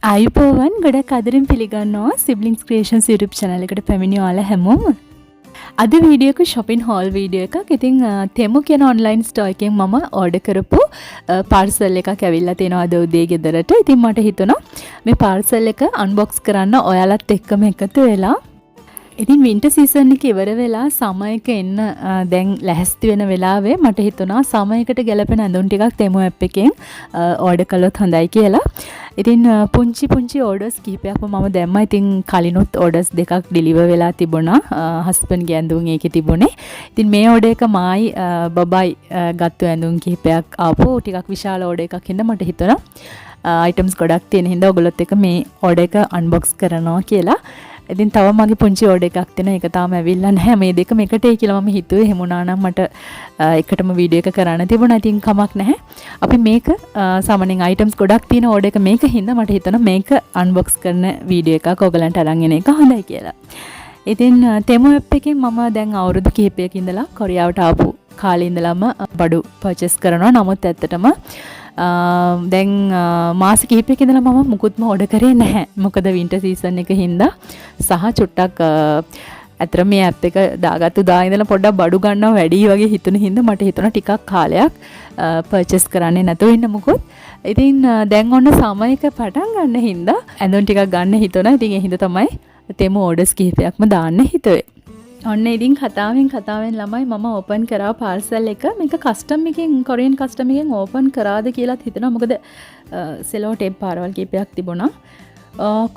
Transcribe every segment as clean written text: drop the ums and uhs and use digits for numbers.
අයිබෝවන් ගොඩක් අදරින් පිළිගන්නවා සිබ්ලිංස් ක්‍රියේෂන්ස් YouTube channel එකට පැමිණි ඔයාලා හැමෝම. අද වීඩියෝ එක shopping haul වීඩියෝ එකක්. ඉතින් තෙමු කියන online store එකෙන් මම order කරපු parcel එකක් ඇවිල්ලා තියෙනවා අද උදේ ගෙදරට. ඉතින් මට හිතුණා මේ parcel එක unbox කරන්න ඔයාලත් එක්කම එකතු වෙලා. ඉතින් වින්ටර් සීසන් එක ඉවර වෙලා සමර් එක එන්න දැන් ලැහැස්ති වෙන වෙලාවේ මට හිතුණා සමර් එකට ගැලපෙන ඇඳුම් ටිකක් තෙමු app එකෙන් order කළොත් හොඳයි කියලා. ඉතින් පුංචි ඕඩර්ස් කිහිපයක්ම මම දැම්මා. ඉතින් කලිනුත් ඕඩර්ස් දෙකක් ඩිලිවර් වෙලා තිබුණා. හස්බන්ඩ්ගේ ඇඳුම් ඒකේ තිබුණේ. ඉතින් මේ ඕඩර් එක මායි බබයි ගත්ත ඇඳුම් කිහිපයක් ආපු ටිකක් විශාල ඕඩර් එකක් හින්දා මට හිතුණා අයිටම්ස් ගොඩක් තියෙන හින්දා ඔයගොල්ලොත් එක්ක මේ ඕඩර් එක අන්බොක්ස් කරනවා කියලා. ඉතින් තව මගේ පුංචි ඕඩර් එකක් තියෙනවා. ඒක තාම ඇවිල්ලා නැහැ. මේ දෙකම එකටයි කියලා මම හිතුවේ. එහෙම වුණා නම් මට එකටම වීඩියෝ එක කරන්න තිබුණා. ඉතින් කමක් නැහැ. අපි මේක සාමාන්‍යයෙන් අයිටම්ස් ගොඩක් තියෙන ඕඩර් එක මේක හින්දා මට හිතුණා මේක අන්බොක්ස් කරන වීඩියෝ එකක් ඔයගලන්ට අරන් එන එක හොඳයි කියලා. ඉතින් තෙමු ඇප් එකෙන් මම දැන් අවුරුදු කිහිපයක ඉඳලා කොරියාවට ආපු කාලේ ඉඳලම බඩු පර්චේස් කරනවා. නමුත් ඇත්තටම දැන් මාස කිහිපයක ඉඳලා මම මුකුත්ම ඕඩර් කරේ නැහැ. මොකද වින්ටර් සීසන් එක හින්දා සහ චුට්ටක් අතර මේ ඇප් එක දාගත්තු දා ඉඳලා පොඩ්ඩක් බඩු ගන්නවා වැඩි වගේ හිතුන හින්දා මට හිතුණා ටිකක් කාලයක් පර්චේස් කරන්නේ නැතුව ඉන්න මොකොත්. ඉතින් දැන් ඔන්න සමර් එක පටන් ගන්න හින්දා ඇඳුම් ටිකක් ගන්න හිතුණා. ඉතින් ඒ හින්දා තමයි තෙමු ඕඩර්ස් කිහිපයක්ම දාන්න හිතුවේ. ඔන්න ඉතින් කතාවෙන් ළමයි මම ඕපන් කරා පාර්සල් එක. මේක කස්ටම් එකෙන් කොරියන් කස්ටම් එකෙන් ඕපන් කරාද කියලාත් හිතනවා. මොකද සෙලෝ ටේප් පාරවල් කිහිපයක් තිබුණා.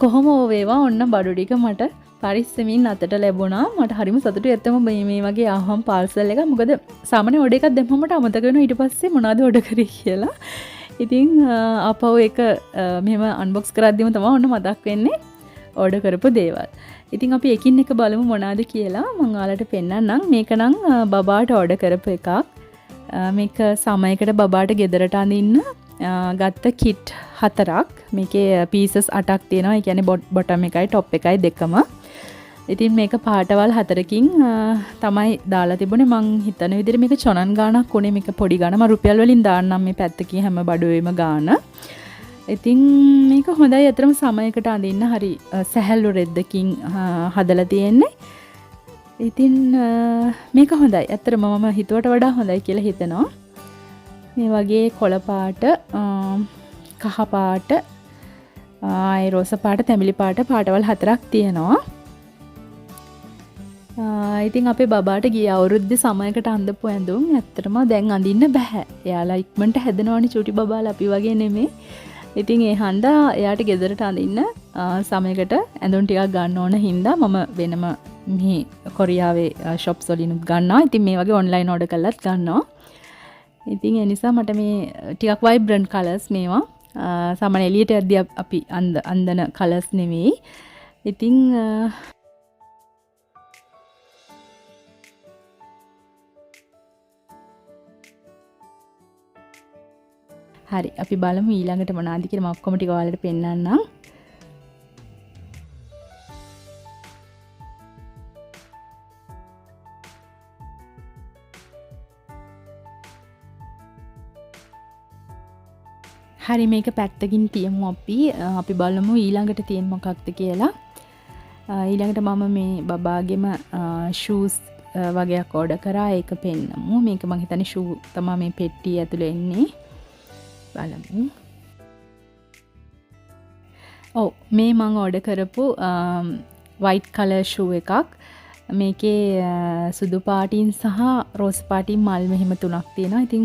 කොහොම වේවා ඔන්න බඩු ටික මට පරිස්සමින් අතට ලැබුණා. මට හරිම සතුටුයි ඇත්තම මේ වගේ ආවම් පාර්සල් එක. මොකද සාමාන්‍ය ඕඩර් එකක් දැම්මම මට අමතක වෙනවා ඊට පස්සේ මොනවද ඕඩර් කරේ කියලා. ඉතින් ආපහු ඒක මෙහෙම අන්බොක්ස් කරද්දිම තමයි ඔන්න මතක් වෙන්නේ ඕඩර් කරපු දේවල්. ඉතින් අපි එකින් එක බලමු මොනවද කියලා. මම ඔයාලට පෙන්නන්නම්. මේක නම් බබාට ඕඩර් කරපු එකක්. මේක සමයකට බබාට ගෙදරට අඳින්න ගත්ත කිට් 4ක්. මේකේ පීසස් 8ක් තියෙනවා. ඒ කියන්නේ බොටම් එකයි টොප් එකයි දෙකම. ඉතින් මේක පාටවල් 4කින් තමයි දාලා තිබුණේ. මං හිතන විදිහට මේක චොනන් ගාණක් උනේ. මේක පොඩි ගාණ. මම රුපියල් වලින් දාන්නම් මේ පැත්තකින් හැම බඩුවේම ගාණ. ඉතින් මේක හොඳයි. අතරම සමයකට අඳින්න හරි සැහැල්ලු රෙද්දකින් හදලා තියෙන්නේ. ඉතින් මේක හොඳයි. අතරම මම හිතුවට වඩා හොඳයි කියලා හිතනවා. මේ වගේ කොළ පාට, කහ පාට, ආයි රෝස පාට, තැඹිලි පාට පාටවල් 4ක් තියෙනවා. ඉතින් අපේ බබාට ගිය අවුරුද්දේ සමයකට අඳපු ඇඳුම් ඇත්තටම දැන් අඳින්න බෑ. එයාලා ඉක්මනට හැදෙනවනේ චූටි බබාලා අපි වගේ නෙමෙයි. ඉතින් ඒ හන්දා එයාට ගෙදරට අඳින්න සමයකට ඇඳුම් ටිකක් ගන්න ඕන හින්දා මම වෙනම මේ කොරියාවේ shops වලින් ගන්නවා. ඉතින් මේ වගේ online order කරලාත් ගන්නවා. ඉතින් ඒ නිසා මට මේ ටිකක් vibrant colors මේවා සාමාන්‍ය එළියට යද්දී අපි අඳන colors නෙමෙයි. ඉතින් හරි අපි බලමු ඊළඟට මොනවද කියලා. මම ඔක්කොම ටික ඔයාලට පෙන්නන්නම්. හරි මේක පැත්තකින් තියමු අපි බලමු ඊළඟට තියෙන මොකක්ද කියලා. ඊළඟට මම මේ බබාගෙම shoes වගේක් order කරා. ඒක පෙන්නමු. මේක මම හිතන්නේ shoe තමයි මේ පෙට්ටිය ඇතුලේ එන්නේ. බලමු. ඔව් මේ මම ඕඩර් කරපු white color shoe එකක්. මේකේ සුදු පාටින් සහ රෝස් පාටින් මල් මෙහෙම තුනක් තියෙනවා. ඉතින්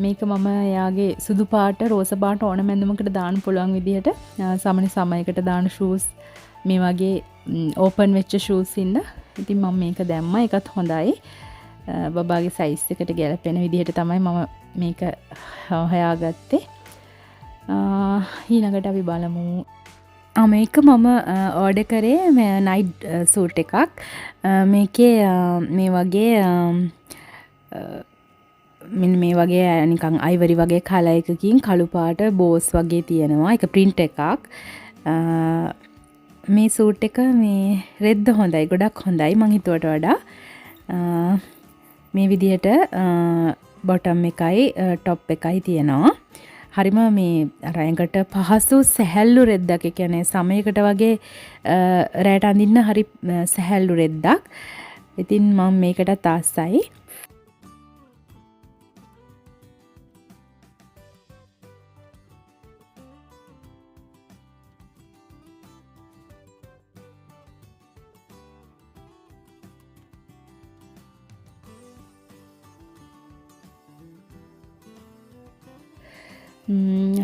මේක මම එයාගේ සුදු පාට රෝස පාට ඕනම ඇඳුමකට දාන්න පුළුවන් විදිහට සාමාන්‍ය සමයකට දාන shoes මේ වගේ open වෙච්ච shoes ඉන්න. ඉතින් මම මේක දැම්මා. ඒකත් හොඳයි. බබාගේ size එකට ගැලපෙන විදිහට තමයි මම මේක හොයාගත්තේ. ඊළඟට අපි බලමු. මේක මම ඕඩර් කරේ නයිට් සූට් එකක්. මේකේ මේ වගේ මෙන්න මේ වගේ නිකන් අයිවරි වගේ කලර් එකකින් කළු පාට බෝස් වගේ තියෙනවා. ඒක print එකක්. මේ සූට් එක මේ රෙද්ද හොඳයි. ගොඩක් හොඳයි මං හිතුවට වඩා. මේ විදිහට බොටම් එකයි টොප් එකයි තියෙනවා. හරිම මේ අර ඇඟට පහසු සැහැල්ලු රෙද්දක්. ඒ කියන්නේ සමයකට වගේ රැට අඳින්න හරි සැහැල්ලු රෙද්දක්. ඉතින් මම මේකටත් ආසයි.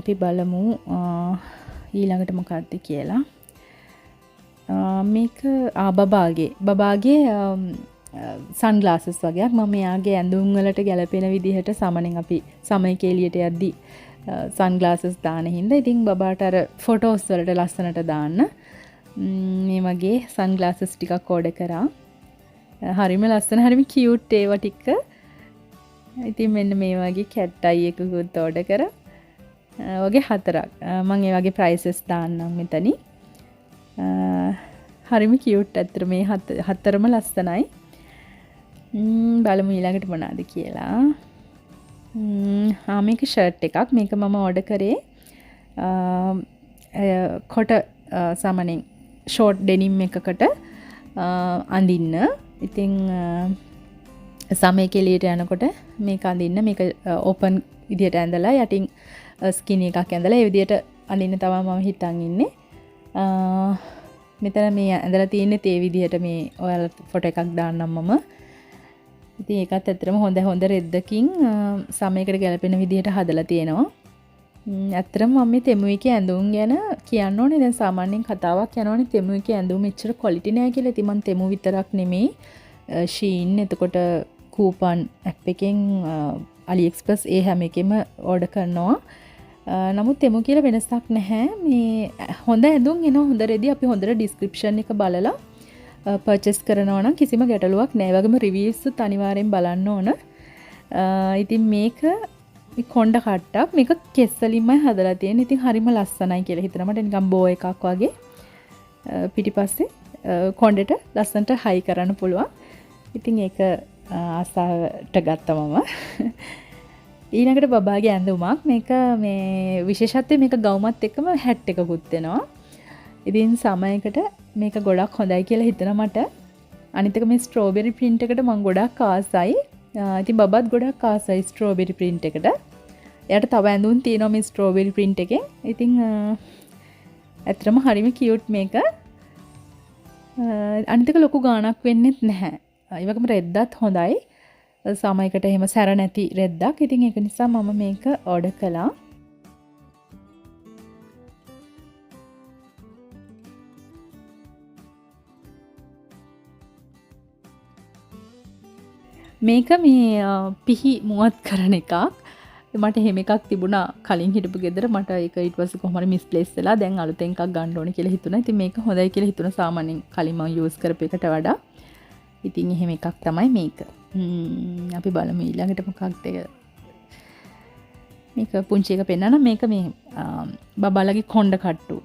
අපි බලමු ඊළඟට මොකක්ද කියලා. මේක බබාගේ සන්ග්ලාසස් වගේක්. මම එයාගේ ඇඳුම් වලට ගැලපෙන විදිහට සමනෙන් අපි සමයක එළියට යද්දි සන්ග්ලාසස් දාන හින්දා ඉතින් බබාට අර ෆොටෝස් වලට ලස්සනට දාන්න මේ වගේ සන්ග්ලාසස් ටිකක් ඕඩර් කරා. හරිම ලස්සන හරිම කියුට් ඒවා ටික. ඉතින් මෙන්න මේ වගේ කැට් අයි එකකුත් ඕඩර් කරා. වගේ 4ක්. මම ඒ වගේ ප්‍රයිසස් දාන්නම් මෙතනින්. හරිම කියුට් ඇත්තට මේ 4ම ලස්සනයි. බලමු ඊළඟට මොනවද කියලා. මේක ෂර්ට් එකක්. මේක මම ඕඩර් කරේ කොට සමනින් ෂෝට් ඩෙනිම් එකකට අඳින්න. ඉතින් සමයක එළියට යනකොට මේක අඳින්න. මේක ඕපන් විදියට ඇඳලා යටින් ස්කිනි එකක් ඇඳලා ඒ විදියට අඳින්න තමයි මම හිතන් ඉන්නේ. මෙතන මේ ඇඳලා තියෙන්නේ ඒ විදියට මේ ඔයාලා ෆොටෝ එකක් දාන්නම් මම. ඉතින් ඒකත් ඇත්තටම හොඳ රෙද්දකින් සමයකට ගැලපෙන විදියට හදලා තියෙනවා. ඇත්තටම මම මේ තෙමුවිකේ ඇඳුම් ගැන කියන්න ඕනේ. දැන් සාමාන්‍යයෙන් කතාවක් යනවනේ තෙමුවිකේ ඇඳුම් මෙච්චර ක්වොලිටි නෑ කියලා. ඉතින් මම තෙමු විතරක් නෙමෙයි ෂීන් එතකොට කූපන් ඇප් එකෙන් AliExpress ඒ හැම එකෙම ඕඩර් කරනවා. නමුත් තෙමු කියලා වෙනසක් නැහැ. මේ හොඳ ඇඳුම් එනවා හොඳ රෙදි අපි හොඳට ඩිස්ක්‍රිප්ෂන් එක බලලා පර්චේස් කරනවා නම් කිසිම ගැටලුවක් නැහැ. ඒ වගේම රිවිව්ස් අනිවාර්යෙන් බලන්න ඕන. ඉතින් මේක කොණ්ඩ කට්ටක්. මේක කෙස් වලින්මයි හදලා තියෙන්නේ. ඉතින් හරිම ලස්සනයි කියලා හිතනවා. මට නිකන් බෝ එකක් වගේ පිටිපස්සේ කොණ්ඩෙට ලස්සනට හයි කරන්න පුළුවන්. ඉතින් ඒක ආසාවට ගත්තා මම. ඊළඟට බබාගේ ඇඳුමක්. මේක මේ විශේෂත්වය මේක ගවුමත් එක්කම හැට් එකකුත් වෙනවා. ඉතින් සමයකට මේක ගොඩක් හොඳයි කියලා හිතෙනවා මට. අනිත් එක මේ ස්ට්‍රෝබෙරි ප්‍රින්ට් එකට මම ගොඩක් ආසයි. ඉතින් බබාත් ගොඩක් ආසයි ස්ට්‍රෝබෙරි ප්‍රින්ට් එකට. එයාට තව ඇඳුම් තියෙනවා මේ ස්ට්‍රෝබෙරි ප්‍රින්ට් එකෙන්. ඉතින් ඇත්තටම හරිම කියුට් මේක. අනිත් එක ලොකු ගාණක් වෙන්නෙත් නැහැ. ඒ වගේම රෙද්දත් හොඳයි. සමයකට එහෙම සැර නැති රෙද්දක්. ඉතින් ඒක නිසා මම මේක ඕඩර් කළා. මේක මේ පිහි මුවත් කරන එකක්. මට එහෙම එකක් තිබුණා කලින් හිටපු ගෙදර. මට ඒක ඊට පස්සේ කොහොම හරි මිස්ප්ලේස් වෙලා දැන් අලුතෙන් එකක් ගන්න ඕනේ කියලා හිතුණා. ඉතින් මේක හොඳයි කියලා හිතුණා සාමාන්‍යයෙන් කලින් මම යූස් කරපු එකට වඩා. ඉතින් එහෙම එකක් තමයි මේක. අපි බලමු ඊළඟට මොකක්ද මේක පුංචි එක පෙන්නන. මේක මේ බබාලගේ කොණ්ඩ කට්ටු.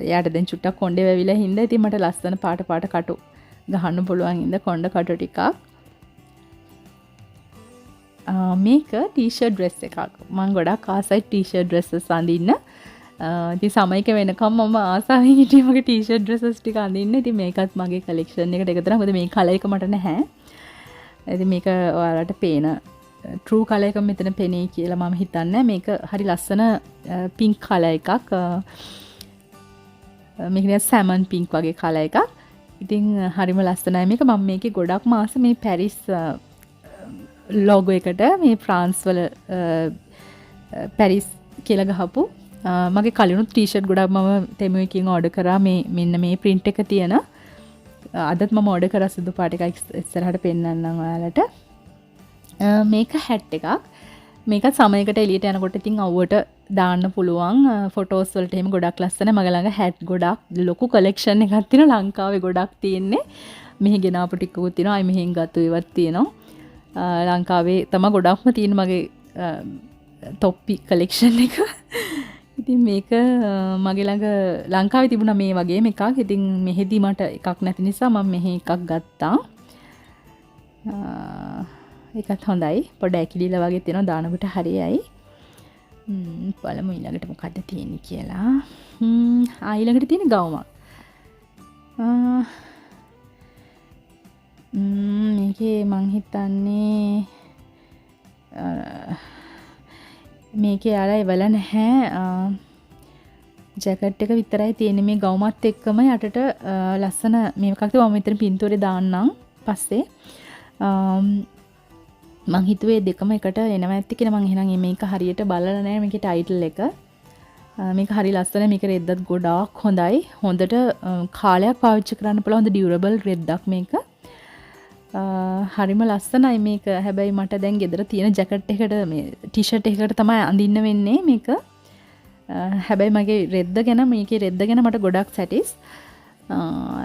එයාට දැන් චුට්ටක් කොණ්ඩේ වැවිලා හින්දා ඉතින් මට ලස්සන පාට කටු ගහන්න පුළුවන් හින්දා කොණ්ඩ කටු ටිකක්. මේක ටී-ෂර්ට් ඩ්‍රෙස් එකක්. මම ගොඩක් ආසයි ටී-ෂර්ට් ඩ්‍රෙස්සස් අඳින්න. ඉතින් සමයක වෙනකම් මම ආසාවෙන් හිටියේ මගේ ටී-ෂර්ට් ඩ්‍රෙස්සස් ටික අඳින්න. ඉතින් මේකත් මගේ කලෙක්ෂන් එකට එකතු කරා. මොකද මේ කලර් එක මට නැහැ. ඉතින් මේක ඔයාලට පේන ට්‍රූ කලර් එක මෙතන පෙනේ කියලා මම හිතන්නේ. මේක හරි ලස්සන පින්ක් කලර් එකක්. මේක නිකන් සැමන් පින්ක් වගේ කලර් එකක්. ඉතින් හරිම ලස්සනයි මේක. මම මේකේ ගොඩක්ම ආස මේ පැරිස් ලෝගෝ එකට මේ ෆ්‍රාන්ස් වල පැරිස් කියලා ගහපු මගේ කලිනුත් ටී-ෂර්ට් ගොඩක් මම තෙමු එකකින් ඕඩර් කරා. මේ මෙන්න මේ print එක තියෙන. අදත් මම ඕඩර් කරා සුදු පාට එකක් ඉස්සරහට පෙන්නන්නම් ඔයාලට. මේක හැට් එකක්. මේක සමයකට එළියට යනකොට ඉතින් අවුවට දාන්න පුළුවන්. ෆොටෝස් වලට එහෙම ගොඩක් ලස්සන. මගේ ළඟ හැට් ගොඩක් ලොකු කලෙක්ෂන් එකක් තියෙනවා. ලංකාවේ ගොඩක් තියෙන්නේ. මෙහි ගෙනාපු ටිකකුත් තියෙනවා. අය මෙහෙන් ගත්තු ඒවත් තියෙනවා. ලංකාවේ තමයි ගොඩක්ම තියෙන මගේ තොප්පි කලෙක්ෂන් එක. ඉතින් මේක මගේ ළඟ ලංකාවේ තිබුණා මේ වගේම එකක්. ඉතින් මෙහෙදි මට එකක් නැති නිසා මම මෙහි එකක් ගත්තා. ඒකත් හොඳයි. පොඩ ඇකිලිලා වගේ තියෙනවා දානකොට හරියයි. බලමු ඊළඟට මොකද්ද තියෙන්නේ කියලා. ඊළඟට තියෙන ගවුමක්. මේකේ මං හිතන්නේ මේකේ යාලා එවල නැහැ. ජැකට් එක විතරයි තියෙන්නේ මේ ගවුමත් එක්කම යටට ලස්සන මේකක්ද මම මෙතන පින්තූරේ දාන්නම් පස්සේ. මං හිතුවේ දෙකම එකට එනවා ඇති කියලා. මං එහෙනම් මේක හරියට බලලා නැහැ මේකේ ටයිටල් එක. මේක හරි ලස්සනයි. මේක රෙද්දත් ගොඩාක් හොඳයි. හොඳට කාලයක් පාවිච්චි කරන්න පුළුවන් හොඳ ඩියුරබල් රෙද්දක් මේක. හරිම ලස්සනයි මේක. හැබැයි මට දැන් ගෙදර තියෙන ජැකට් එකකට මේ ටී-ෂර්ට් එකකට තමයි අඳින්න වෙන්නේ මේක. හැබැයි මගේ රෙද්ද ගැන මේකේ රෙද්ද ගැන මට ගොඩක් සැටිස්.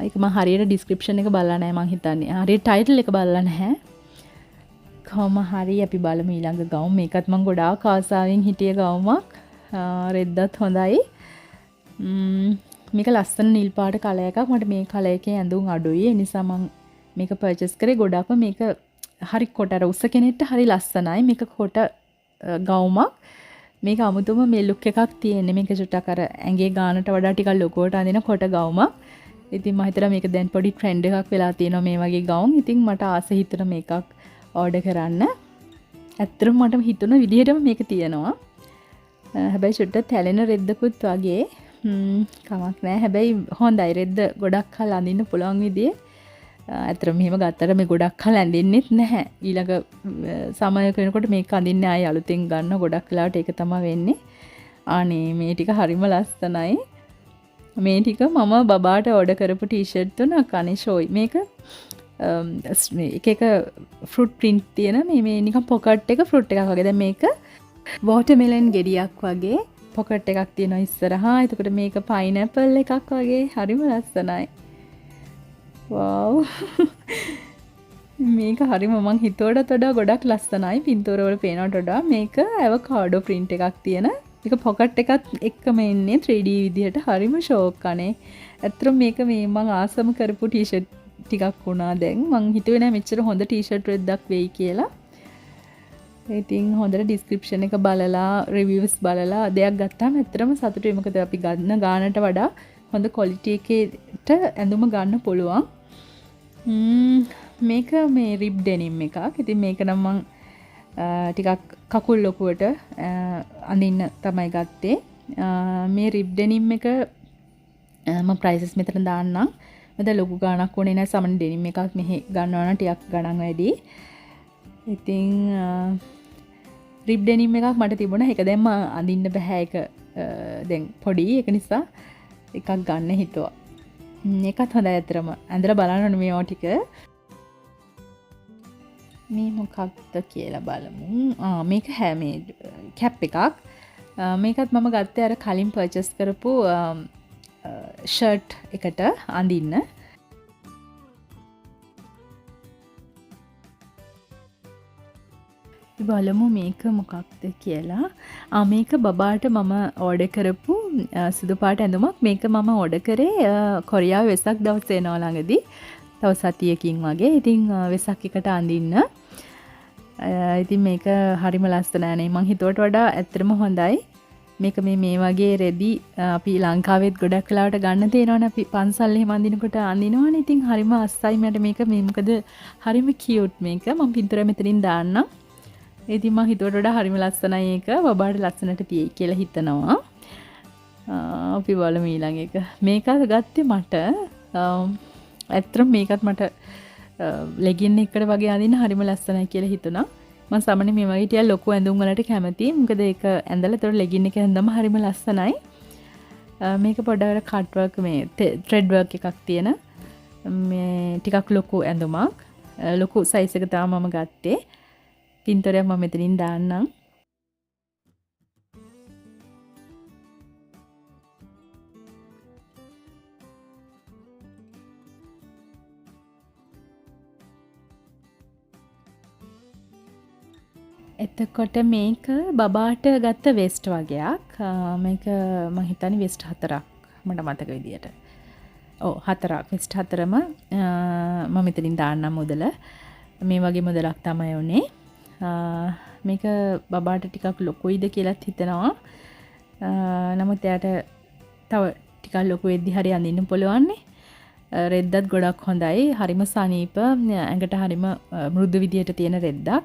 ඒක මම හරියට ඩිස්ක්‍රිප්ෂන් එක බලලා නැහැ මං හිතන්නේ. හරියට ටයිටල් එක බලලා නැහැ. කොහොම හරි අපි බලමු ඊළඟ ගවුම්. මේකත් මම ගොඩාක් ආසාවෙන් හිටිය ගවුමක්. රෙද්දත් හොඳයි. මේක ලස්සන නිල් පාට කලර් එකක්. මට මේ කලර් එකේ ඇඳුම් අඩුයි. ඒ නිසා මම මේක පර්චේස් කරේ. ගොඩක්ම මේක හරි කොට අර උස කෙනෙක්ට හරි ලස්සනයි. මේක කොට ගවුමක්. මේක අමුතුම මේ ලුක් එකක් තියෙන්නේ. මේක චුට්ටක් අර ඇඟේ ගානට වඩා ටිකක් ලොකුවට අඳින කොට ගවුමක්. ඉතින් මම හිතලා මේක දැන් පොඩි ට්‍රෙන්ඩ් එකක් වෙලා තියෙනවා මේ වගේ ගවුම්. ඉතින් මට ආස හිතුණා මේකක් ඕඩර් කරන්න. ඇත්තටම මට හිතුණ විදිහටම මේක තියෙනවා. හැබැයි චුට්ටක් තැලෙන රෙද්දකුත් වගේ කමක් නැහැ. හැබැයි හොඳයි රෙද්ද ගොඩක් කල් අඳින්න පුළුවන් විදිහේ. ඇත්තටම මෙහෙම ගත්තට මේ ගොඩක් කල් ඇඳෙන්නෙත් නැහැ. ඊළඟ සමයක වෙනකොට මේක අඳින්නේ ආයෙ අලුතෙන් ගන්න ගොඩක් වෙලාවට ඒක තමයි වෙන්නේ. අනේ මේ ටික හරිම ලස්සනයි. මේ ටික මම බබාට ඕඩර් කරපු ටී-ෂර්ට් තුනක් අනේ ෂෝයි. මේක එක ෆෘට් ප්‍රින්ට් තියෙන මේ නිකන් පොකට් එක ෆෘට් එකක් වගේ. දැන් මේක වෝටර්මෙලන් ගෙඩියක් වගේ පොකට් එකක් තියෙනවා ඉස්සරහා. එතකොට මේක පයිනැපල් එකක් වගේ හරිම ලස්සනයි. වව් මේක හරිම මං හිතුවටත් වඩා ගොඩක් ලස්සනයි. පින්තූර වල පේනවට වඩා මේක ඇවකාඩෝ ප්‍රින්ට් එකක් තියෙන. මේක පොකට් එකත් එක්කම එන්නේ 3D විදිහට. හරිම ෂෝක් අනේ. ඇත්තටම මේක මේ මං ආසම කරපු ටී-ෂර්ට් ටිකක් වුණා දැන්. මං හිතුවේ නෑ මෙච්චර හොඳ ටී-ෂර්ට් රෙද්දක් වෙයි කියලා. ඉතින් හොඳට ඩිස්ක්‍රිප්ෂන් එක බලලා රිවිව්ස් බලලා දෙයක් ගත්තාම ඇත්තටම සතුටුයි. මොකද අපි ගන්න ගානට වඩා හොඳ ක්වොලිටි එකේට ඇඳුම ගන්න පුළුවන්. මේක මේ රිබ් ඩෙනිම් එකක්. ඉතින් මේක නම් මං ටිකක් කකුල් ලොකුවට අඳින්න තමයි ගත්තේ. මේ රිබ් ඩෙනිම් එක මම ප්‍රයිසස් මෙතන දාන්නම්. මට ලොකු ගාණක් ඕනේ නැහැ. සමන ඩෙනිම් එකක් මෙහි ගන්නවා නම් ටිකක් ගණන් වැඩි. ඉතින් රිබ් ඩෙනිම් එකක් මට තිබුණා. ඒක දැන් මම අඳින්න බෑ. ඒක දැන් පොඩි. ඒක නිසා එකක් ගන්න හිතුවා. ඒකත් හොඳයි ඇතරම. ඇඳලා බලන්න ඕනේ මේවා ටික. මේ මොකක්ද කියලා බලමු. මේක මේ කැප් එකක්. මේකත් මම ගත්තේ අර කලින් පර්චේස් කරපු ෂර්ට් එකට අඳින්න. බලමු මේක මොකක්ද කියලා. මේක බබාට මම ඕඩර් කරපු සුදු පාට ඇඳුමක්. මේක මම ඕඩර් කරේ කොරියාවේ වෙසක් දවස් එනවා ළඟදී. තව සතියකින් වගේ. ඉතින් වෙසක් එකට අඳින්න. ඉතින් මේක හරිම ලස්සනයි නේ. මං හිතුවට වඩා ඇත්තටම හොඳයි. මේක මේ වගේ රෙදි අපි ලංකාවෙත් ගොඩක් වෙලාවට ගන්න තියෙනවනේ. අපි පන්සල් එහෙම අඳිනකොට අඳිනවනේ. ඉතින් හරිම අස්සයි මට මේක. මේ මොකද හරිම කියුට් මේක. මම පින්තූරය මෙතනින් දාන්නම්. ඉතින් මම හිතුවට වඩා හරිම ලස්සනයි ඒක. බබාට ලස්සනට තියෙයි කියලා හිතනවා. අපි බලමු ඊළඟ එක. මේක ගත්තේ මට ඇත්තටම මේකත් මට ලෙගින් එකකට වගේ අඳින්න හරිම ලස්සනයි කියලා හිතුණා. මම සාමාන්‍යයෙන් මේ වගේ ටික ලොකු ඇඳුම් වලට කැමතියි. මොකද ඒක ඇඳලා ඒතකොට ලෙගින් එක ඇඳම හරිම ලස්සනයි. මේක පොඩ්ඩක් කට් වර්ක් මේ ත්‍රෙඩ් වර්ක් එකක් තියෙන මේ ටිකක් ලොකු ඇඳුමක්. ලොකු සයිස් එක තමයි මම ගත්තේ. පින්තූරයක් මම මෙතනින් දාන්නම්. එතකොට මේක බබාට ගත්ත වෙස්ට් වගේක්. මේක මම හිතන්නේ වෙස්ට් 4ක් මට මතක විදියට. ඔව් 4ක් වෙස්ට් 4ම මම මෙතනින් දාන්නම් මුදල. මේ වගේ මුදලක් තමයි උනේ. මේක බබාට ටිකක් ලොකුයිද කියලාත් හිතනවා. නමුත් එයාට තව ටිකක් ලොකු වෙද්දි හරි අඳින්න පුළුවන්නේ. රෙද්දත් ගොඩක් හොඳයි. හරිම සනීප. ඇඟට හරිම මෘදු විදියට තියෙන රෙද්දක්.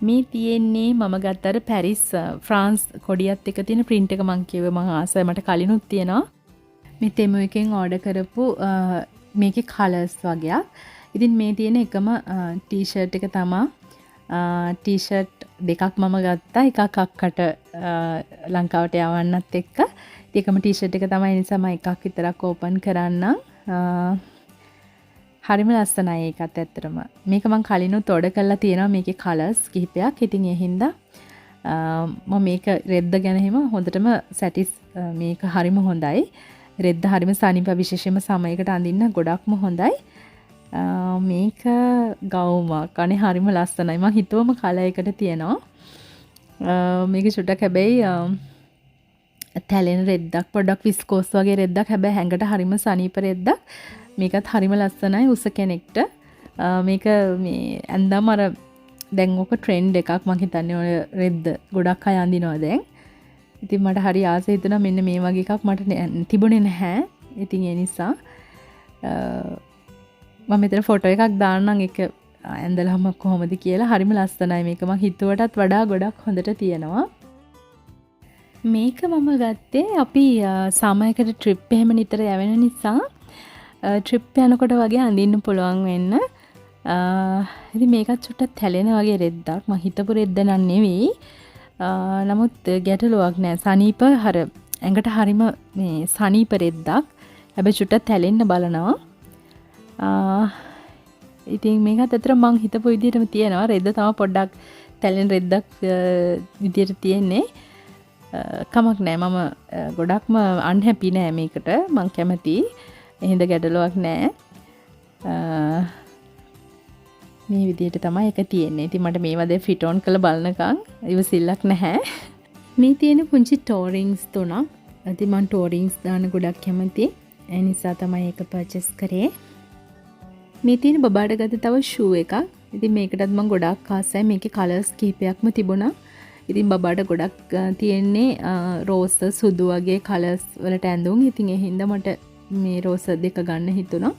මේ තියෙන්නේ මම ගත්තර පැරිස් ෆ්‍රාන්ස් කොඩියත් එක තියෙන print එක මං කිව්වේ මං ආසයි මට කලිනුත් තියෙනවා. මේ තෙමු එකෙන් ඕඩර් කරපු මේකේ කලර්ස් වගේක්. ඉතින් මේ තියෙන එකම ටී-ෂර්ට් එක තමයි. ටී-ෂර්ට් දෙකක් මම ගත්තා. එකක් අක්කට ලංකාවට යවන්නත් එක්ක. ඒකම ටී-ෂර්ට් එක තමයි නිසා මම එකක් විතරක් ඕපන් කරන්නම්. හරිම ලස්සනයි ඒකත් ඇත්තටම. මේක මම කලිනුත් ඕඩර් කරලා තියෙනවා මේකේ කලර්ස් කිහිපයක්. ඉතින් ඒ හින්දා මම මේක රෙද්ද ගැන හිම හොඳටම සැටිස් මේක හරිම හොඳයි. රෙද්ද හරිම සනීප විශේෂයෙන්ම සමයකට අඳින්න ගොඩක්ම හොඳයි. මේක ගවුමක්. අනේ හරිම ලස්සනයි. මම හිතුවම කලර් එකට තියෙනවා. මේක චුට්ටක් හැබැයි තැලෙන රෙද්දක් පොඩ්ඩක් විස්කෝස් වගේ රෙද්දක්. හැබැයි හැඟට හරිම සනීප රෙද්දක්. මේකත් හරිම ලස්සනයි උස කෙනෙක්ට. මේක මේ ඇඳම් අර දැන් ඔක ට්‍රෙන්ඩ් එකක් මං හිතන්නේ ඔය රෙද්ද ගොඩක් අය අඳිනවා දැන්. ඉතින් මට හරි ආස හිතුණා මෙන්න මේ වගේ එකක් මට තිබුණේ නැහැ. ඉතින් ඒ නිසා මම මෙතන ෆොටෝ එකක් දාන්නම් ඒක ඇඳලාම කොහොමද කියලා. හරිම ලස්සනයි මේක. මං හිතුවටත් වඩා ගොඩක් හොඳට තියෙනවා. මේක මම ගත්තේ අපි සමයකට ට්‍රිප් එහෙම නිතර යවෙන නිසා ට්‍රිප් යනකොට වගේ අඳින්න පුළුවන් වෙන්න. ඉතින් මේකත් චුට්ටක් තැලෙන වගේ රෙද්දක්. මම හිතපු රෙද්ද නන් නෙවෙයි. නමුත් ගැටලුවක් නෑ. සනීප හර ඇඟට හරිම මේ සනීප රෙද්දක්. හැබැයි චුට්ටක් තැලෙන්න බලනවා. ඉතින් මේකත් අතර මං හිතපු විදිහටම තියෙනවා. රෙද්ද තම පොඩ්ඩක් තැලෙන රෙද්දක් විදිහට තියෙන්නේ. කමක් නෑ. මම ගොඩක්ම අන්හැපි නෑ මේකට. මං කැමතියි. එහෙනම් ගැටලුවක් නෑ. මේ විදිහට තමයි එක තියෙන්නේ. ඉතින් මට මේවා දැන් ෆිට ඔන් කරලා බලනකම් ඉවසිල්ලක් නැහැ. මේ තියෙන පුංචි ටෝ රින්ග්ස් තුනක්. ඉතින් මම ටෝ රින්ග්ස් දාන්න ගොඩක් කැමතියි. ඒ නිසා තමයි ඒක පර්චේස් කරේ. මේ තියෙන බබාට ගත්ත තව ෂූ එකක්. ඉතින් මේකටත් මම ගොඩක් ආසයි. මේකේ කලර්ස් කිහිපයක්ම තිබුණා. ඉතින් බබාට ගොඩක් තියෙන්නේ රෝස් සුදු වගේ කලර්ස් වලට ඇඳුම්. ඉතින් ඒ හින්දා මට මේ රෝස දෙක ගන්න හිතුණා.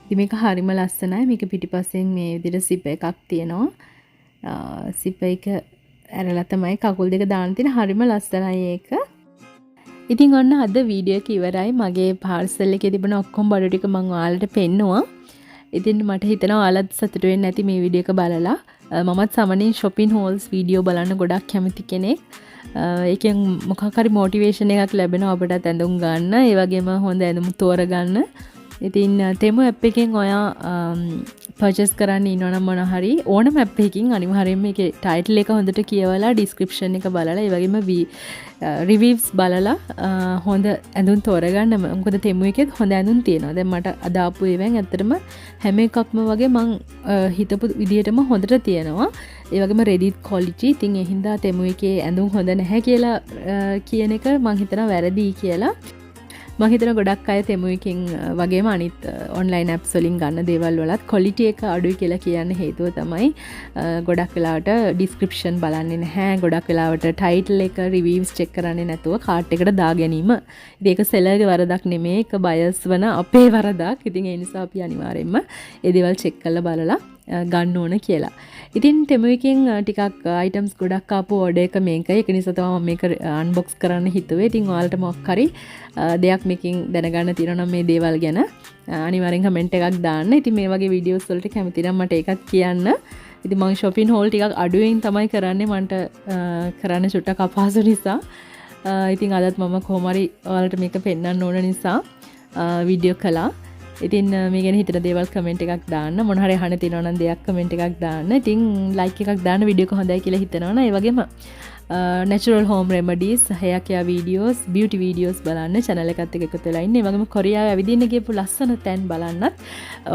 ඉතින් මේක හරිම ලස්සනයි. මේක පිටිපස්සෙන් මේ විදිහට සිප් එකක් තියෙනවා. සිප් එක ඇරලා තමයි කකුල් දෙක දාන්න තියෙන. හරිම ලස්සනයි ඒක. ඉතින් ඔන්න අද වීඩියෝ එක ඉවරයි. මගේ පාර්සල් එකේ තිබුණ ඔක්කොම බඩු ටික මම ඔයාලට පෙන්නුවා. ඉතින් මට හිතෙනවා ඔයාලත් සතුටු වෙන්නේ නැති මේ වීඩියෝ එක බලලා. මමත් සමනින් shopping hauls වීඩියෝ බලන්න ගොඩක් කැමති කෙනෙක්. ඒකෙන් මොකක් හරි මොටිවේෂන් එකක් ලැබෙනවා අපිටත් ඇඳුම් ගන්න. ඒ වගේම හොඳ ඇඳුම් තෝරගන්න. ඉතින් තෙමු ඇප් එකෙන් ඔයා පර්චේස් කරන්න ඉන්නවනම් මොන හරි ඕනම ඇප් එකකින් අනිවාර්යයෙන්ම මේකේ ටයිටල් එක හොඳට කියවලා ඩිස්ක්‍රිප්ෂන් එක බලලා ඒ වගේම රිවිව්ස් බලලා හොඳ ඇඳුම් තෝරගන්න. මොකද තෙමු එකෙත් හොඳ ඇඳුම් තියෙනවා. දැන් මට අද ආපු ඒවායින් ඇත්තටම හැම එකක්ම වගේ මං හිතපු විදිහටම හොඳට තියෙනවා. ඒ වගේම රෙඩිත් ක්වොලිටි. ඉතින් ඒ හින්දා තෙමු එකේ ඇඳුම් හොඳ නැහැ කියලා කියන එක මං හිතනවා වැරදි කියලා. මම හිතන ගොඩක් අය තෙමු එකකින් වගේම අනිත් ඔන්ලයින් ඇප්ස් වලින් ගන්න දේවල් වලත් ක්වොලිටි එක අඩුයි කියලා කියන්න හේතුව තමයි ගොඩක් වෙලාවට ඩිස්ක්‍රිප්ෂන් බලන්නේ නැහැ. ගොඩක් වෙලාවට ටයිටල් එක රිවිව්ස් චෙක් කරන්නේ නැතුව කාට් එකට දා ගැනීම. ඉතින් ඒක සෙලර්ගේ වරදක් නෙමෙයි. ඒක බයස් වන අපේ වරදක්. ඉතින් ඒ නිසා අපි අනිවාර්යයෙන්ම ඒ දේවල් චෙක් කරලා බලලා ගන්න ඕන කියලා. ඉතින් තෙමු එකෙන් ටිකක් අයිටම්ස් ගොඩක් ආපු ඕඩර් එක මේක. ඒක නිසා තමයි මම මේක අන්බොක්ස් කරන්න හිතුවේ. ඉතින් ඔයාලට මොකක් හරි දෙයක් මේකෙන් දැනගන්න තියෙනවා නම් මේ දේවල් ගැන අනිවාර්යෙන් කමෙන්ට් එකක් දාන්න. ඉතින් මේ වගේ වීඩියෝස් වලට කැමති නම් මට ඒකත් කියන්න. ඉතින් මම shopping haul ටිකක් අඩුවෙන් තමයි කරන්නේ. මන්ට කරන්න චුට්ටක් අපහසු නිසා. ඉතින් අදත් මම කොහොම හරි ඔයාලට මේක පෙන්වන්න ඕන නිසා වීඩියෝ කළා. ඉතින් මේ ගැන හිතන දේවල් කමෙන්ට් එකක් දාන්න. මොන හරි අහන්න තියෙනවා නම් දෙයක් කමෙන්ට් එකක් දාන්න. ඉතින් ලයික් එකක් දාන්න වීඩියෝ එක හොඳයි කියලා හිතනවා නම්. ඒ වගේම natural home remedies, hair care videos, beauty videos බලන්න channel එකත් එක්ක එකතු වෙලා ඉන්න. ඒ වගේම කොරියාවේ ඇවිදින්න ගියපු ලස්සන තැන් බලන්නත්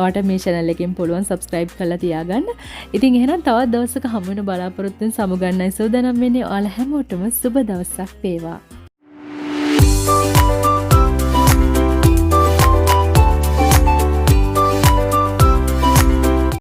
ඔයාලට මේ channel එකෙන් පුළුවන් subscribe කරලා තියාගන්න. ඉතින් එහෙනම් තවත් දවසක හමු වෙන බලාපොරොත්තුෙන් සමු ගන්නයි සූදානම් වෙන්නේ. ඔයාලා හැමෝටම සුබ දවසක් වේවා.